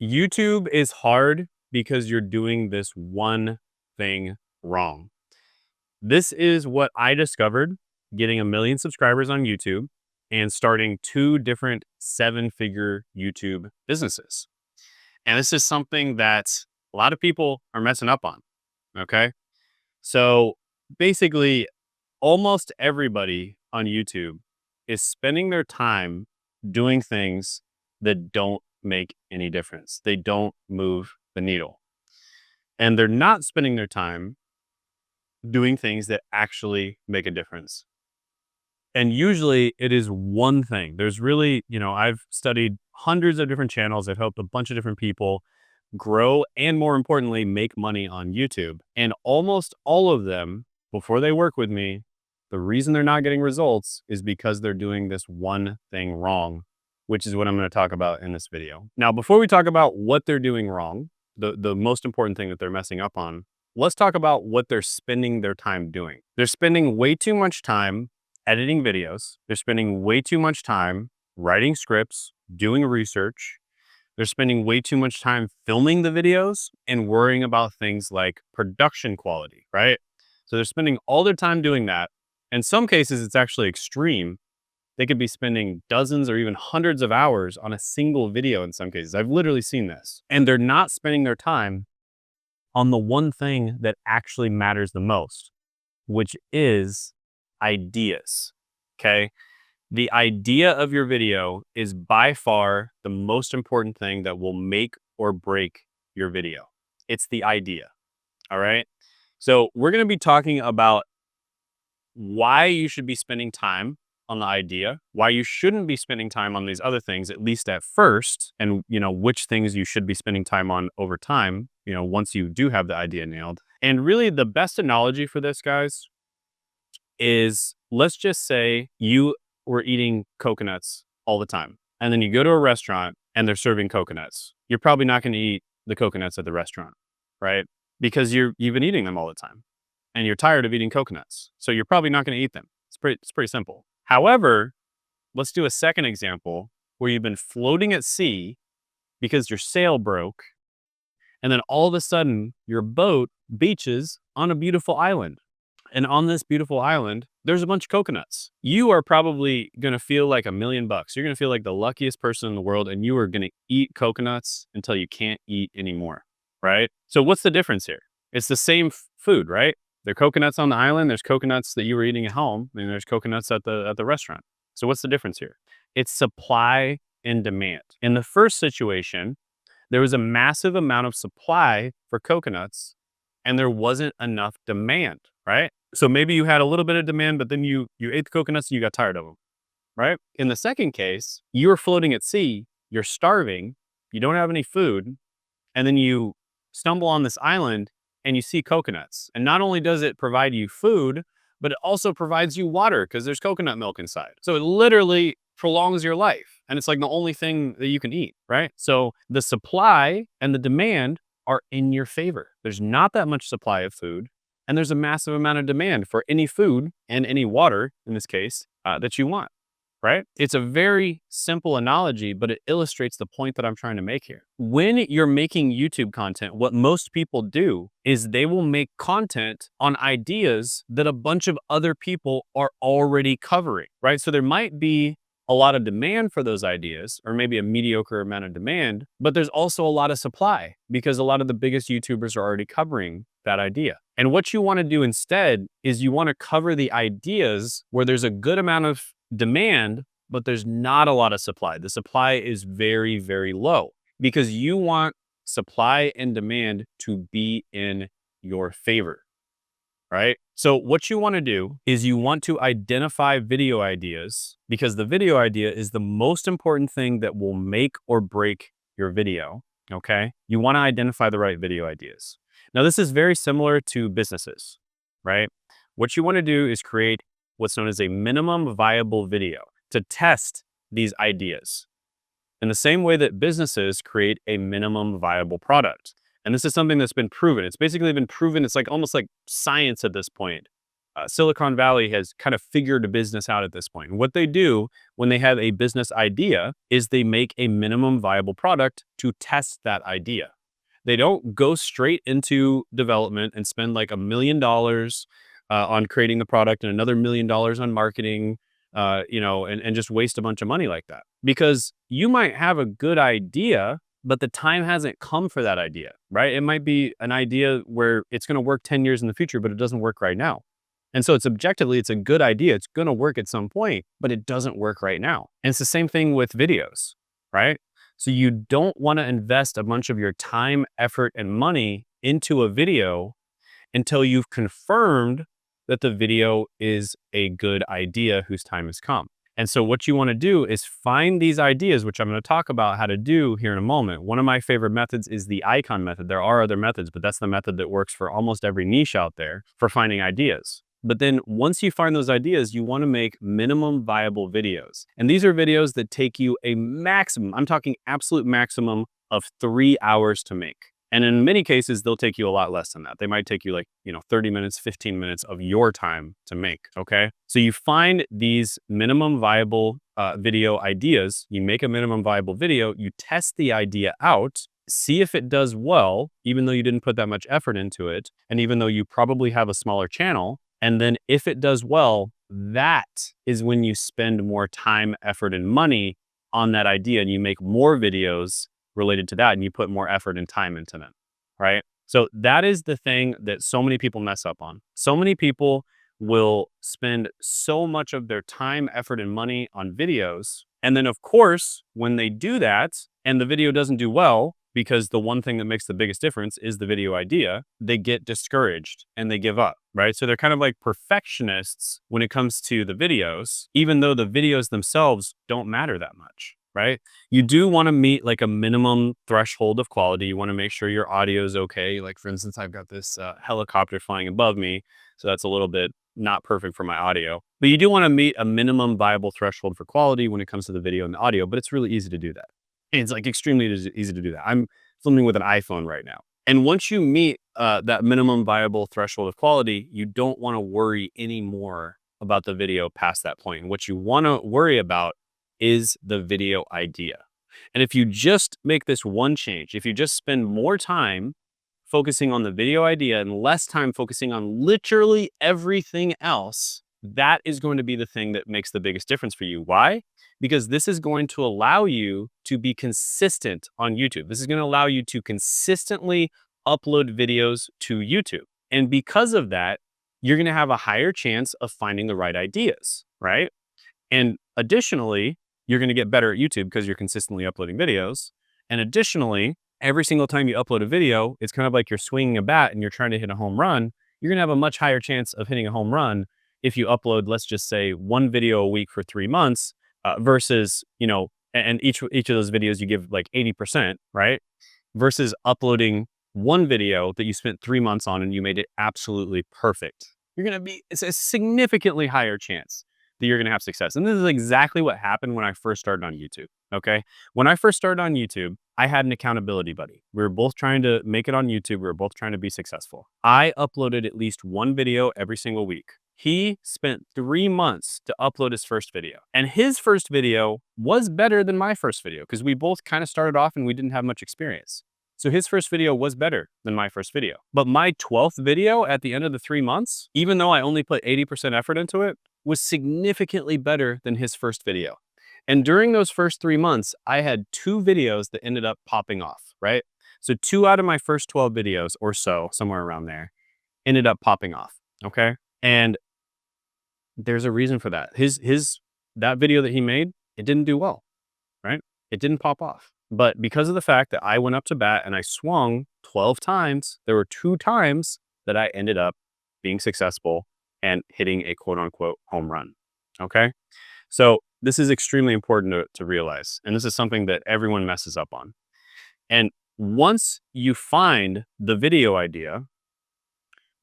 YouTube is hard because you're doing this one thing wrong. This is what I discovered getting 1 million subscribers on YouTube and starting 2 different 7-figure YouTube businesses. And this is something that a lot of people are messing up on. Okay. So basically, almost everybody on YouTube is spending their time doing things that don't make any difference. They don't move the needle. And they're not spending their time doing things that actually make a difference. And usually it is one thing. There's really, I've studied hundreds of different channels. I've helped a bunch of different people grow and, more importantly, make money on YouTube. And almost all of them, before they work with me, the reason they're not getting results is because they're doing this one thing wrong, which is what I'm going to talk about in this video. Now, before we talk about what they're doing wrong, the most important thing that they're messing up on, let's talk about what they're spending their time doing. They're spending way too much time editing videos. They're spending way too much time writing scripts, doing research. They're spending way too much time filming the videos and worrying about things like production quality, right? So they're spending all their time doing that. In some cases, it's actually extreme. They could be spending dozens or even hundreds of hours on a single video in some cases. I've literally seen this. And they're not spending their time on the one thing that actually matters the most, which is ideas, okay? The idea of your video is by far the most important thing that will make or break your video. It's the idea, all right? So we're gonna be talking about why you should be spending time on the idea, why you shouldn't be spending time on these other things, at least at first, and which things you should be spending time on over time, once you do have the idea nailed. And really the best analogy for this, guys, is let's just say you were eating coconuts all the time, and then you go to a restaurant and they're serving coconuts. You're probably not going to eat the coconuts at the restaurant, right? Because you've been eating them all the time and you're tired of eating coconuts. So you're probably not going to eat them. It's pretty simple. However, let's do a second example where you've been floating at sea because your sail broke, and then all of a sudden your boat beaches on a beautiful island. And on this beautiful island, there's a bunch of coconuts. You are probably going to feel like $1,000,000. You're going to feel like the luckiest person in the world, and you are going to eat coconuts until you can't eat anymore, right? So what's the difference here? It's the same food, right? There are coconuts on the island. There's coconuts that you were eating at home, and there's coconuts at the restaurant. So what's the difference here? It's supply and demand. In the first situation, there was a massive amount of supply for coconuts, and there wasn't enough demand, right? So maybe you had a little bit of demand, but then you ate the coconuts and you got tired of them, right? In the second case, you are floating at sea, you're starving, you don't have any food, and then you stumble on this island and you see coconuts. And not only does it provide you food, but it also provides you water because there's coconut milk inside. So it literally prolongs your life. And it's like the only thing that you can eat, right? So the supply and the demand are in your favor. There's not that much supply of food, and there's a massive amount of demand for any food and any water, in this case, that you want, right? It's a very simple analogy, but it illustrates the point that I'm trying to make here. When you're making YouTube content, what most people do is they will make content on ideas that a bunch of other people are already covering, right? So there might be a lot of demand for those ideas, or maybe a mediocre amount of demand, but there's also a lot of supply because a lot of the biggest YouTubers are already covering that idea. And what you want to do instead is you want to cover the ideas where there's a good amount of demand, but there's not a lot of supply. The supply is very, very low because you want supply and demand to be in your favor, right? So what you want to do is you want to identify video ideas, because the video idea is the most important thing that will make or break your video, okay? You want to identify the right video ideas. Now, this is very similar to businesses, right? What you want to do is create what's known as a minimum viable video to test these ideas in the same way that businesses create a minimum viable product. And this is something that's been proven. It's basically been proven. It's like almost like science at this point. Silicon Valley has kind of figured a business out at this point. And what they do when they have a business idea is they make a minimum viable product to test that idea. They don't go straight into development and spend like $1 million on creating the product and another $1 million on marketing, and just waste a bunch of money like that. Because you might have a good idea, but the time hasn't come for that idea, right? It might be an idea where it's going to work 10 years in the future, but it doesn't work right now. And so it's objectively, it's a good idea. It's going to work at some point, but it doesn't work right now. And it's the same thing with videos, right? So you don't want to invest a bunch of your time, effort, and money into a video until you've confirmed that the video is a good idea whose time has come. And so what you want to do is find these ideas, which I'm going to talk about how to do here in a moment. One of my favorite methods is the icon method. There are other methods, but that's the method that works for almost every niche out there for finding ideas. But then once you find those ideas, you want to make minimum viable videos. And these are videos that take you a maximum, I'm talking absolute maximum of 3 hours to make. And in many cases, they'll take you a lot less than that. They might take you like, 30 minutes, 15 minutes of your time to make, okay? So you find these minimum viable video ideas, you make a minimum viable video, you test the idea out, see if it does well, even though you didn't put that much effort into it, and even though you probably have a smaller channel. And then if it does well, that is when you spend more time, effort, and money on that idea, and you make more videos related to that, and you put more effort and time into them, right? So that is the thing that so many people mess up on. So many people will spend so much of their time, effort, and money on videos. And then of course, when they do that and the video doesn't do well, because the one thing that makes the biggest difference is the video idea, they get discouraged and they give up, right? So they're kind of like perfectionists when it comes to the videos, even though the videos themselves don't matter that much, right? You do want to meet like a minimum threshold of quality. You want to make sure your audio is okay. Like for instance, I've got this helicopter flying above me, so that's a little bit not perfect for my audio. But you do want to meet a minimum viable threshold for quality when it comes to the video and the audio, but it's really easy to do that. It's like extremely easy to do that. I'm filming with an iPhone right now. And once you meet that minimum viable threshold of quality, you don't want to worry anymore about the video past that point. And what you want to worry about is the video idea. And if you just make this one change, if you just spend more time focusing on the video idea and less time focusing on literally everything else, that is going to be the thing that makes the biggest difference for you. Why? Because this is going to allow you to be consistent on YouTube. This is going to allow you to consistently upload videos to YouTube. And because of that, you're going to have a higher chance of finding the right ideas, right? And additionally, you're going to get better at YouTube because you're consistently uploading videos. And additionally, every single time you upload a video, it's kind of like you're swinging a bat and you're trying to hit a home run. You're going to have a much higher chance of hitting a home run if you upload, let's just say, one video a week for 3 months versus, and each of those videos you give like 80%, right? Versus uploading one video that you spent 3 months on and you made it absolutely perfect. It's a significantly higher chance that you're going to have success. And this is exactly what happened when I first started on YouTube. Okay. When I first started on YouTube, I had an accountability buddy. We were both trying to make it on YouTube. We were both trying to be successful. I uploaded at least one video every single week. He spent 3 months to upload his first video. And his first video was better than my first video because we both kind of started off and we didn't have much experience. So his first video was better than my first video. But my 12th video at the end of the 3 months, even though I only put 80% effort into it, was significantly better than his first video. And during those first 3 months, I had 2 videos that ended up popping off, right? So 2 out of my first 12 videos or so, somewhere around there, ended up popping off, okay? And there's a reason for that. That video that he made, it didn't do well, right? It didn't pop off. But because of the fact that I went up to bat and I swung 12 times, there were 2 times that I ended up being successful and hitting a quote unquote home run. Okay. So this is extremely important to realize. And this is something that everyone messes up on. And once you find the video idea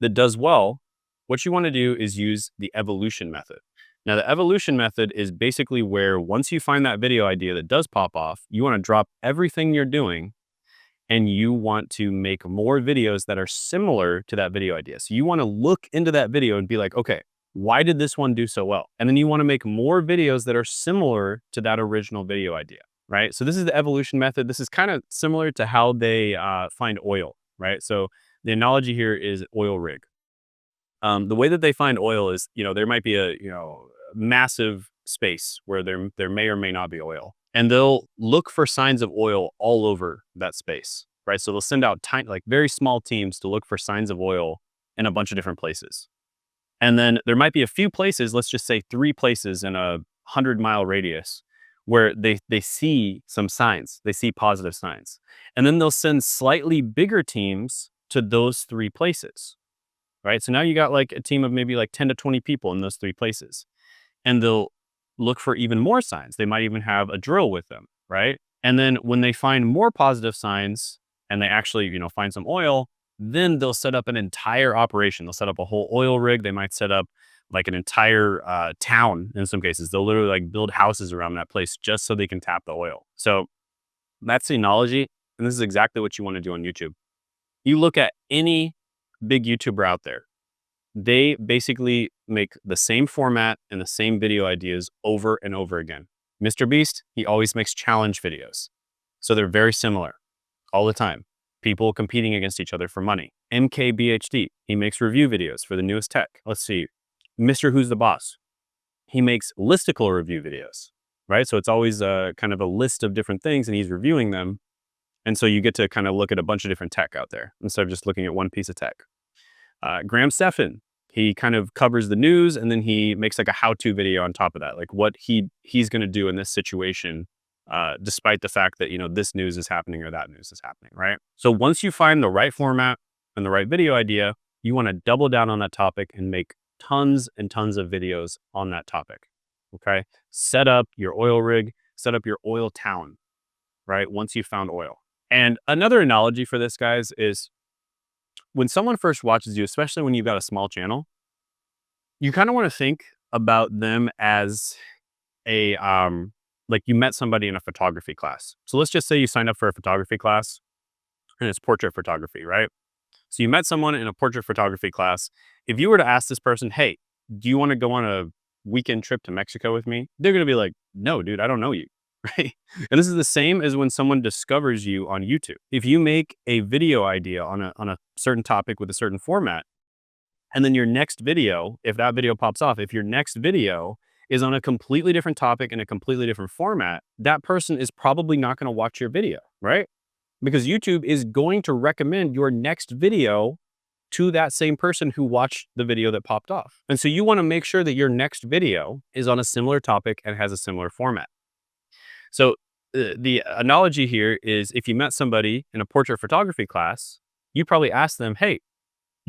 that does well, what you want to do is use the evolution method. Now, the evolution method is basically where once you find that video idea that does pop off, you want to drop everything you're doing and you want to make more videos that are similar to that video idea. So you want to look into that video and be like, okay, why did this one do so well? And then you want to make more videos that are similar to that original video idea, right? So this is the evolution method. This is kind of similar to how they find oil, right? So the analogy here is oil rig. The way that they find oil is, there might be a, massive space where there may or may not be oil, and they'll look for signs of oil all over that space, right? So they'll send out tiny, like very small teams to look for signs of oil in a bunch of different places. And then there might be a few places, let's just say 3 places in a 100-mile radius where they see some signs, they see positive signs. And then they'll send slightly bigger teams to those 3 places, right? So now you got like a team of maybe like 10 to 20 people in those 3 places. And they'll look for even more signs. They might even have a drill with them, right? And then when they find more positive signs and they actually, find some oil, then they'll set up an entire operation. They'll set up a whole oil rig. They might set up like an entire town in some cases. They'll literally like build houses around that place just so they can tap the oil. So that's the analogy. And this is exactly what you want to do on YouTube. You look at any big YouTuber out there, they basically make the same format and the same video ideas over and over again. Mr. Beast, he always makes challenge videos. So they're very similar all the time. People competing against each other for money. MKBHD, he makes review videos for the newest tech. Let's see. Mr. Who's the Boss, he makes listicle review videos, right? So it's always kind of a list of different things and he's reviewing them. And so you get to kind of look at a bunch of different tech out there instead of just looking at one piece of tech. Graham Stephan, he kind of covers the news and then he makes like a how-to video on top of that, like what he's going to do in this situation, despite the fact that, this news is happening or that news is happening, right? So once you find the right format and the right video idea, you want to double down on that topic and make tons and tons of videos on that topic, okay? Set up your oil rig, set up your oil town, right? Once you've found oil. And another analogy for this, guys, is when someone first watches you, especially when you've got a small channel, you kind of want to think about them as a, like you met somebody in a photography class. So let's just say you signed up for a photography class and it's portrait photography, right? So you met someone in a portrait photography class. If you were to ask this person, hey, do you want to go on a weekend trip to Mexico with me? They're going to be like, no, dude, I don't know you. Right? And this is the same as when someone discovers you on YouTube. If you make a video idea on a certain topic with a certain format, and then your next video, if that video pops off, if your next video is on a completely different topic in a completely different format, that person is probably not going to watch your video, right? Because YouTube is going to recommend your next video to that same person who watched the video that popped off. And so you want to make sure that your next video is on a similar topic and has a similar format. So the analogy here is if you met somebody in a portrait photography class, you probably ask them, hey,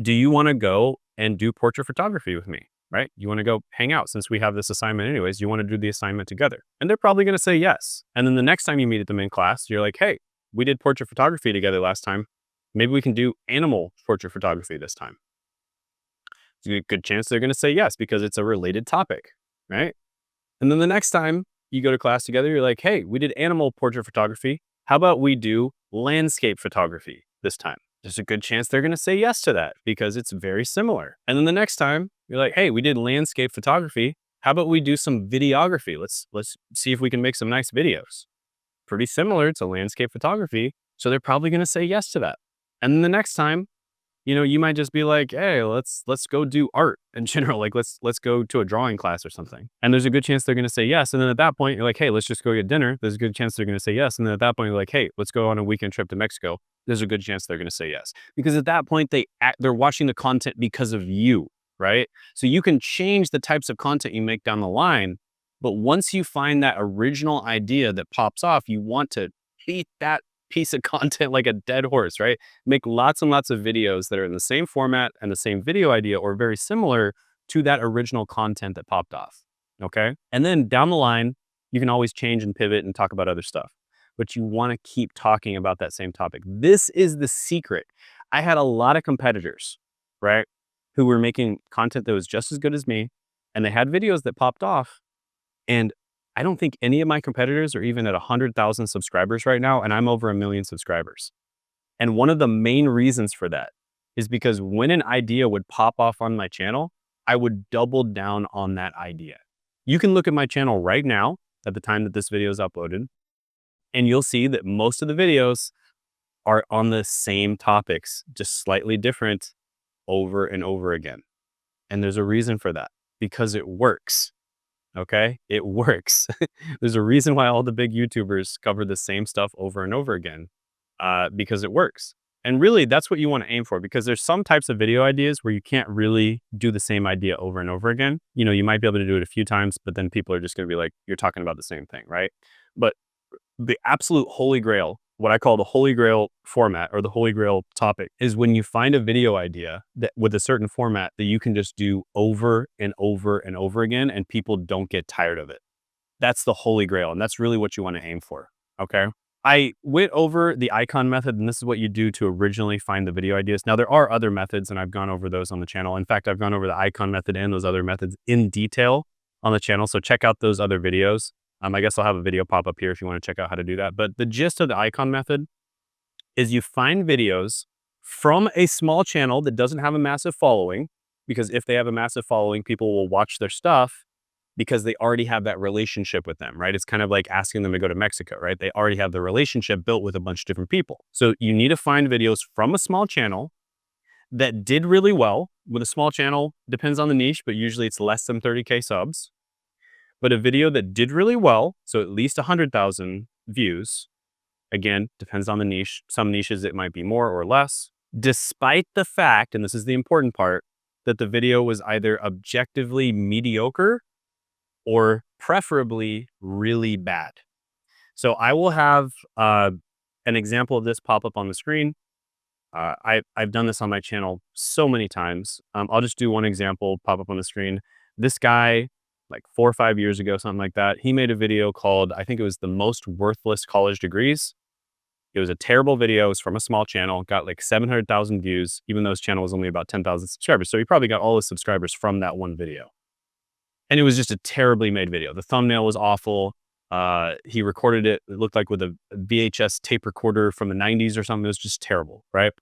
do you want to go and do portrait photography with me, right? You want to go hang out since we have this assignment anyways, you want to do the assignment together. And they're probably going to say yes. And then the next time you meet them in class, you're like, hey, we did portrait photography together last time. Maybe we can do animal portrait photography this time. There's a good chance they're going to say yes because it's a related topic, right? And then the next time you go to class together, you're like, hey, we did animal portrait photography. How about we do landscape photography this time? There's a good chance they're going to say yes to that because it's very similar. And then the next time you're like, hey, we did landscape photography. How about we do some videography? Let's see if we can make some nice videos. Pretty similar to landscape photography. So they're probably going to say yes to that. And then the next time, you might just be like, hey, let's go do art in general. Like let's go to a drawing class or something. And there's a good chance they're going to say yes. And then at that point, you're like, hey, let's just go get dinner. There's a good chance they're going to say yes. And then at that point, you're like, hey, let's go on a weekend trip to Mexico. There's a good chance they're going to say yes. Because at that point, they're watching the content because of you, right? So you can change the types of content you make down the line. But once you find that original idea that pops off, you want to beat that piece of content like a dead horse, right? Make lots and lots of videos that are in the same format and the same video idea or very similar to that original content that popped off, okay? And then down the line, you can always change and pivot and talk about other stuff, but you want to keep talking about that same topic. This is the secret. I had a lot of competitors, right, who were making content that was just as good as me, and they had videos that popped off, and I don't think any of my competitors are even at 100,000 subscribers right now, and I'm over 1 million subscribers. And one of the main reasons for that is because when an idea would pop off on my channel, I would double down on that idea. You can look at my channel right now at the time that this video is uploaded, and you'll see that most of the videos are on the same topics, just slightly different over and over again. And there's a reason for that, because it works. Okay? It works. There's a reason why all the big YouTubers cover the same stuff over and over again, because it works. And really, that's what you want to aim for, because there's some types of video ideas where you can't really do the same idea over and over again. You know, you might be able to do it a few times, but then people are just going to be like, you're talking about the same thing, right? But the absolute holy grail, what I call the holy grail format or the holy grail topic, is when you find a video idea that with a certain format that you can just do over and over and over again and people don't get tired of it. That's the holy grail, and that's really what you want to aim for. Okay. I went over the icon method, and this is what you do to originally find the video ideas. Now, there are other methods, and I've gone over those on the channel. In fact, I've gone over the icon method and those other methods in detail on the channel. So check out those other videos. I guess I'll have a video pop up here if you want to check out how to do that. But the gist of the icon method is you find videos from a small channel that doesn't have a massive following, because if they have a massive following, people will watch their stuff because they already have that relationship with them, right? It's kind of like asking them to go to Mexico, right? They already have the relationship built with a bunch of different people. So you need to find videos from a small channel that did really well. With a small channel, depends on the niche, but usually it's less than 30K subs. But a video that did really well, so at least 100,000 views, again, depends on the niche. Some niches it might be more or less, despite the fact, and this is the important part, that the video was either objectively mediocre or preferably really bad. So I will have an example of this pop up on the screen. I've done this on my channel so many times. I'll just do one example pop up on the screen. This guy, like 4 or 5 years ago, something like that, he made a video called, I think it was The Most Worthless College Degrees. It was a terrible video. It was from a small channel, got like 700,000 views, even though his channel was only about 10,000 subscribers. So he probably got all his subscribers from that one video. And it was just a terribly made video. The thumbnail was awful. He recorded it, it looked like with a VHS tape recorder from the 90s or something. It was just terrible, right?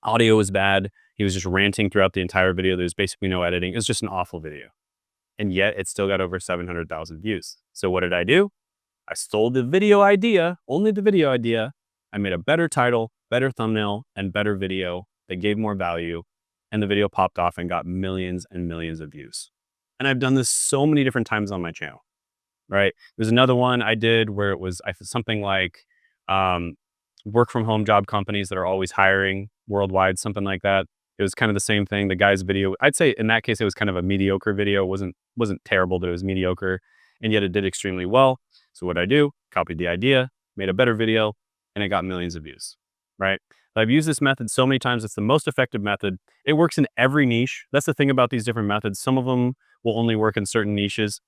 Audio was bad. He was just ranting throughout the entire video. There was basically no editing. It was just an awful video. And yet it still got over 700,000 views. So what did I do? I stole the video idea, only the video idea. I made a better title, better thumbnail, and better video that gave more value. And the video popped off and got millions and millions of views. And I've done this so many different times on my channel, right? There's another one I did where it was something like work from home job companies that are always hiring worldwide, something like that. It was kind of the same thing. The guy's video, I'd say in that case, it was kind of a mediocre video. It wasn't terrible, but it was mediocre, and yet it did extremely well. So what I do, copied the idea, made a better video, and it got millions of views, right? I've used this method so many times. It's the most effective method. It works in every niche. That's the thing about these different methods. Some of them will only work in certain niches.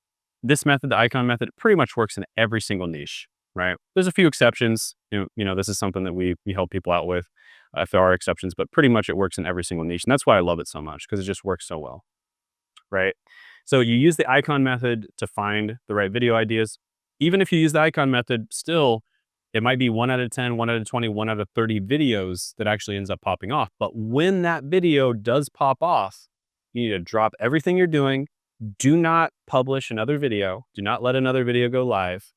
This method, the icon method, pretty much works in every single niche, right? There's a few exceptions. You know, this is something that we help people out with if there are exceptions, but pretty much it works in every single niche. And that's why I love it so much, because it just works so well, right? So you use the icon method to find the right video ideas. Even if you use the icon method, still, it might be 1 out of 10, 1 out of 20, 1 out of 30 videos that actually ends up popping off. But when that video does pop off, you need to drop everything you're doing. Do not publish another video. Do not let another video go live.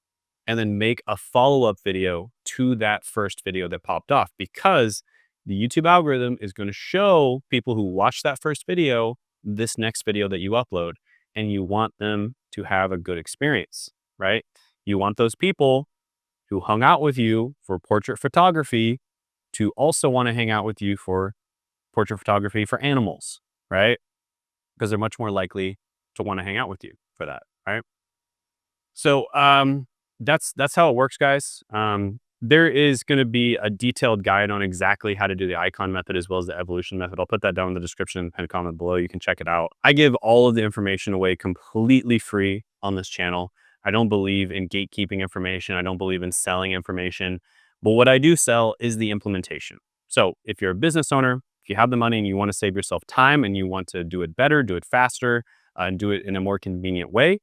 And then make a follow-up video to that first video that popped off, because the YouTube algorithm is going to show people who watch that first video this next video that you upload, and you want them to have a good experience, right? You want those people who hung out with you for portrait photography to also want to hang out with you for portrait photography for animals, right? Because they're much more likely to want to hang out with you for that, right? So that's how it works, guys. There is going to be a detailed guide on exactly how to do the icon method as well as the evolution method. I'll put that down in the description and comment below. You can check it out. I give all of the information away completely free on this channel. I don't believe in gatekeeping information. I don't believe in selling information. But what I do sell is the implementation. So if you're a business owner, if you have the money and you want to save yourself time and you want to do it better, do it faster, and do it in a more convenient way,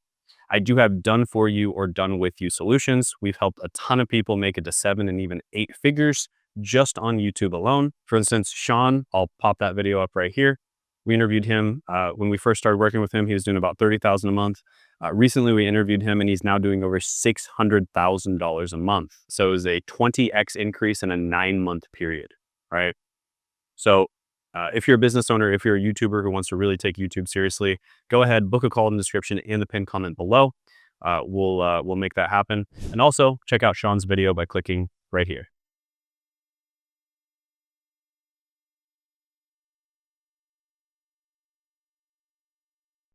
I do have done for you or done with you solutions. We've helped a ton of people make it to 7 and even 8 figures just on YouTube alone. For instance, Sean, I'll pop that video up right here. We interviewed him when we first started working with him. He was doing about $30,000 a month. Recently, we interviewed him, and he's now doing over $600,000 a month. So it was a 20x increase in a 9-month period, right? So if you're a business owner, if you're a YouTuber who wants to really take YouTube seriously, go ahead, book a call in the description and the pinned comment below. We'll make that happen. And also check out Sean's video by clicking right here.